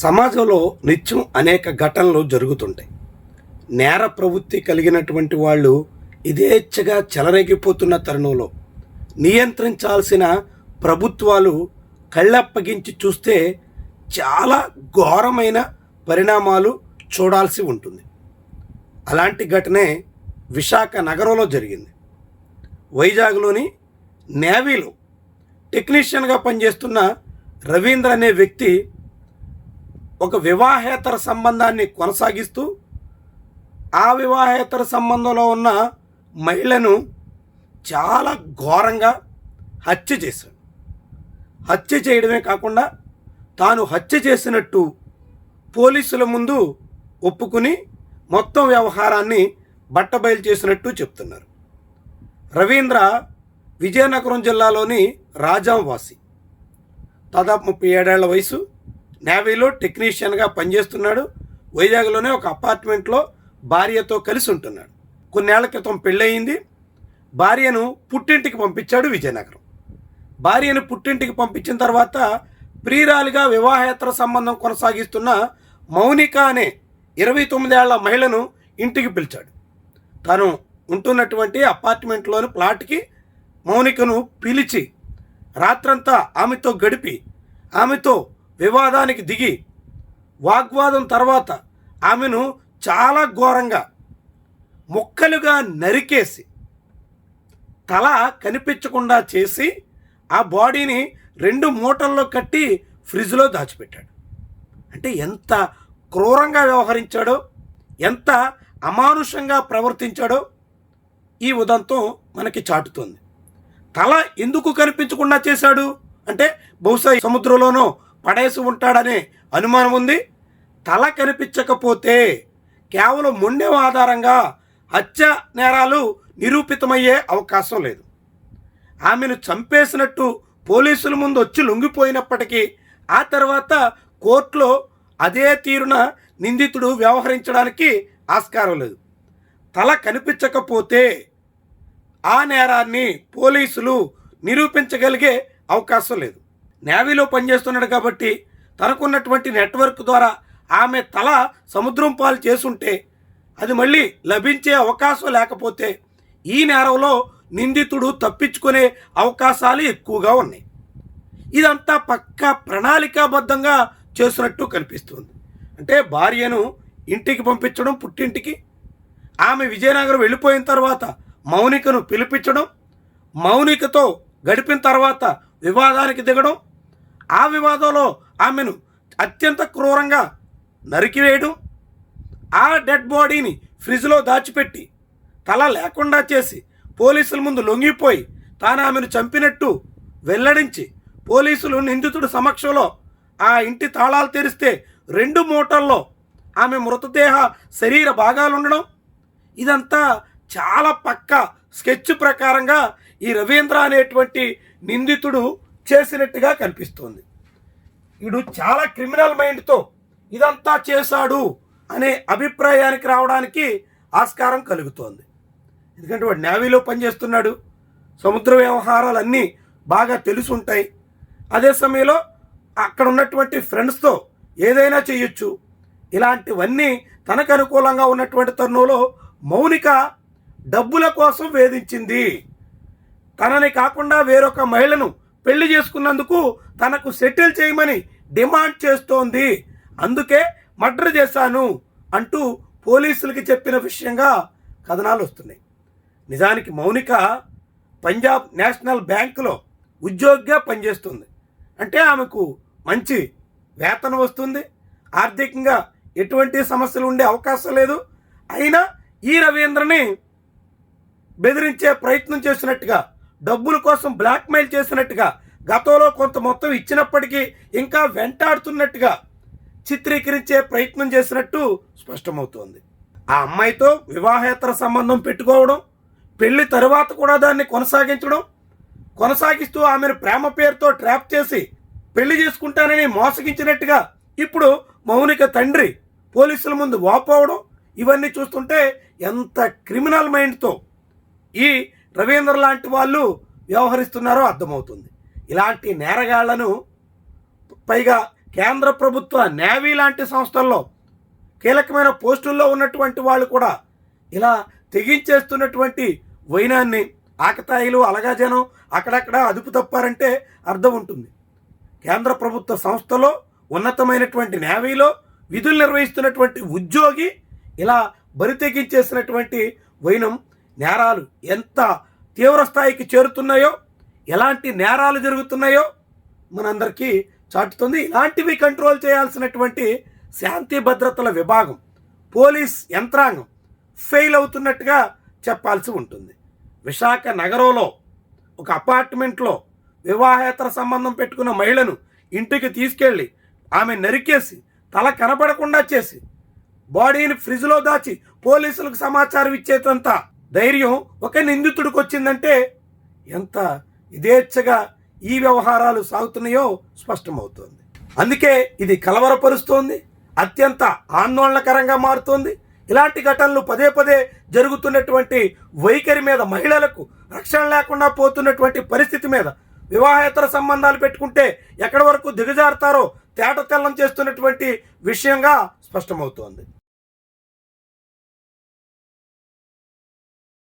సమాజంలో నిత్యం అనేక ఘటనలు జరుగుతుంటాయి. నేర ప్రవృత్తి కలిగినటువంటి వాళ్ళు ఇదేచ్ఛగా చెలరేగిపోతున్న తరుణంలో నియంత్రించాల్సిన ప్రభుత్వాలు కళ్ళప్పగించి చూస్తే చాలా ఘోరమైన పరిణామాలు చూడాల్సి ఉంటుంది. అలాంటి ఘటనే విశాఖ నగరంలో జరిగింది. వైజాగ్లోని నేవీలో టెక్నీషియన్గా పనిచేస్తున్న రవీంద్ర అనే వ్యక్తి ఒక వివాహేతర సంబంధాన్ని కొనసాగిస్తూ ఆ వివాహేతర సంబంధంలో ఉన్న మహిళను చాలా ఘోరంగా హత్య చేశాడు. హత్య చేయడమే కాకుండా తాను హత్య చేసినట్టు పోలీసుల ముందు ఒప్పుకుని మొత్తం వ్యవహారాన్ని బట్టబయలు చేసినట్టు చెప్తున్నారు. రవీంద్ర విజయనగరం జిల్లాలోని రాజాం వాసి. దాదాపు 37 ఏళ్ల వయసు. నేవీలో టెక్నీషియన్గా పనిచేస్తున్నాడు. వైజాగ్లోనే ఒక అపార్ట్మెంట్లో భార్యతో కలిసి ఉంటున్నాడు. కొన్నేళ్ల క్రితం పెళ్ళయింది. భార్యను పుట్టింటికి పంపించాడు విజయనగరం. భార్యను పుట్టింటికి పంపించిన తర్వాత ప్రియురాలిగా వివాహేతర సంబంధం కొనసాగిస్తున్న మౌనిక అనే 29 ఏళ్ల మహిళను ఇంటికి పిలిచాడు. తాను ఉంటున్నటువంటి అపార్ట్మెంట్లోని ప్లాట్కి మౌనికను పిలిచి రాత్రంతా ఆమెతో గడిపి ఆమెతో వివాదానికి దిగి వాగ్వాదం తర్వాత ఆమెను చాలా ఘోరంగా ముక్కలుగా నరికేసి తల కనిపించకుండా చేసి ఆ బాడీని 2 మూటల్లో కట్టి ఫ్రిడ్జ్లో దాచిపెట్టాడు. అంటే ఎంత క్రూరంగా వ్యవహరించాడో, ఎంత అమానుషంగా ప్రవర్తించాడో ఈ ఉదంతం మనకి చాటుతోంది. తల ఎందుకు కనిపించకుండా చేశాడు అంటే బహుశా సముద్రంలోనో పడేసి ఉంటాడనే అనుమానం ఉంది. తల కనిపించకపోతే కేవలం మొండెం ఆధారంగా హత్య నేరాలు నిరూపితమయ్యే అవకాశం లేదు. ఆమెను చంపేసినట్టు పోలీసుల ముందు వచ్చి లొంగిపోయినప్పటికీ ఆ తర్వాత కోర్టులో అదే తీరున నిందితుడు వ్యవహరించడానికి ఆస్కారం లేదు. తల కనిపించకపోతే ఆ నేరాన్ని పోలీసులు నిరూపించగలిగే అవకాశం లేదు. నేవీలో పనిచేస్తున్నాడు కాబట్టి తనకున్నటువంటి నెట్వర్క్ ద్వారా ఆమె తల సముద్రం పాలు చేసుంటే అది మళ్ళీ లభించే అవకాశం లేకపోతే ఈ నేరంలో నిందితుడు తప్పించుకునే అవకాశాలు ఎక్కువగా ఉన్నాయి. ఇదంతా పక్కా ప్రణాళికాబద్ధంగా చేసినట్టు కనిపిస్తుంది. అంటే భార్యను ఇంటికి పంపించడం, పుట్టింటికి, ఆమె విజయనగరం వెళ్ళిపోయిన తర్వాత మౌనికను పిలిపించడం, మౌనికతో గడిపిన తర్వాత వివాదానికి దిగడం, ఆ వివాదంలో ఆమెను అత్యంత క్రూరంగా నరికివేయడం, ఆ డెడ్ బాడీని ఫ్రిడ్జ్లో దాచిపెట్టి తల లేకుండా చేసి పోలీసుల ముందు లొంగిపోయి తాను ఆమెను చంపినట్టు వెల్లడించి పోలీసులు నిందితుడి సమక్షంలో ఆ ఇంటి తాళాలు తెరిస్తే 2 మూటల్లో ఆమె మృతదేహ శరీర భాగాలు ఉండడం, ఇదంతా చాలా పక్కా స్కెచ్ ప్రకారంగా ఈ రవీంద్ర అనేటువంటి నిందితుడు చేసినట్టుగా కనిపిస్తోంది. వీడు చాలా క్రిమినల్ మైండ్తో ఇదంతా చేశాడు అనే అభిప్రాయానికి రావడానికి ఆస్కారం కలుగుతోంది. ఎందుకంటే వాడు నేవీలో పనిచేస్తున్నాడు, సముద్ర వ్యవహారాలన్నీ బాగా తెలుసుంటాయి. అదే సమయంలో అక్కడ ఉన్నటువంటి ఫ్రెండ్స్తో ఏదైనా చేయొచ్చు. ఇలాంటివన్నీ తనకు అనుకూలంగా ఉన్నటువంటి తరుణంలో మౌనిక డబ్బుల కోసం వేధించింది. తనని కాకుండా వేరొక మహిళను పెళ్లి చేసుకున్నందుకు తనకు సెటిల్ చేయమని డిమాండ్ చేస్తోంది. అందుకే మర్డర్ చేశాను అంటూ పోలీసులకి చెప్పిన విషయంగా కథనాలు వస్తున్నాయి. నిజానికి మౌనిక పంజాబ్ నేషనల్ బ్యాంకులో ఉద్యోగిగా పనిచేస్తుంది. అంటే ఆమెకు మంచి వేతనం వస్తుంది, ఆర్థికంగా ఎటువంటి సమస్యలు ఉండే అవకాశం లేదు. అయినా ఈ రవీంద్రని బెదిరించే ప్రయత్నం చేసినట్టుగా, డబ్బుల కోసం బ్లాక్మెయిల్ చేసినట్టుగా, గతంలో కొంత మొత్తం ఇచ్చినప్పటికీ ఇంకా వెంటాడుతున్నట్టుగా చిత్రీకరించే ప్రయత్నం చేసినట్టు స్పష్టమవుతోంది. ఆ అమ్మాయితో వివాహేతర సంబంధం పెట్టుకోవడం, పెళ్లి తరువాత కూడా దాన్ని కొనసాగిస్తూ ఆమెను ప్రేమ పేరుతో ట్రాప్ చేసి పెళ్లి చేసుకుంటానని మోసగించినట్టుగా ఇప్పుడు మౌనిక తండ్రి పోలీసుల ముందు వాపోవడం, ఇవన్నీ చూస్తుంటే ఎంత క్రిమినల్ మైండ్తో ఈ రవీంద్ర లాంటి వాళ్ళు వ్యవహరిస్తున్నారో అర్థమవుతుంది. ఇలాంటి నేరగాళ్లను, పైగా కేంద్ర ప్రభుత్వ నేవీ లాంటి సంస్థల్లో కీలకమైన పోస్టుల్లో ఉన్నటువంటి వాళ్ళు కూడా ఇలా తెగించేస్తున్నటువంటి వైనాన్ని ఆకతాయిలు అలగాజనం అక్కడక్కడ అదుపు తప్పారంటే అర్థం ఉంటుంది. కేంద్ర ప్రభుత్వ సంస్థలో ఉన్నతమైనటువంటి నేవీలో విధులు నిర్వహిస్తున్నటువంటి ఉద్యోగి ఇలా బరి తెగించేసినటువంటి వైనం నేరాలు ఎంత తీవ్ర స్థాయికి చేరుతున్నాయో, ఎలాంటి నేరాలు జరుగుతున్నాయో మనందరికీ చాటుతుంది. ఇలాంటివి కంట్రోల్ చేయాల్సినటువంటి శాంతి భద్రతల విభాగం, పోలీస్ యంత్రాంగం ఫెయిల్ అవుతున్నట్టుగా చెప్పాల్సి ఉంటుంది. విశాఖ నగరంలో ఒక అపార్ట్మెంట్లో వివాహేతర సంబంధం పెట్టుకున్న మహిళను ఇంటికి తీసుకెళ్ళి ఆమె నరికేసి తల కనపడకుండా చేసి బాడీని ఫ్రిడ్జ్లో దాచి పోలీసులకు సమాచారం ఇచ్చేటంత ధైర్యం ఒక నిందితుడికి వచ్చిందంటే ఎంత యథేచ్ఛగా ఈ వ్యవహారాలు సాగుతున్నాయో స్పష్టమవుతోంది. అందుకే ఇది కలవరపరుస్తోంది, అత్యంత ఆందోళనకరంగా మారుతోంది. ఇలాంటి ఘటనలు పదే పదే జరుగుతున్నటువంటి వైఖరి మీద, మహిళలకు రక్షణ లేకుండా పోతున్నటువంటి పరిస్థితి మీద, వివాహేతర సంబంధాలు పెట్టుకుంటే ఎక్కడి వరకు దిగజారుతారో తేటతెల్లం చేస్తున్నటువంటి విషయంగా స్పష్టమవుతోంది.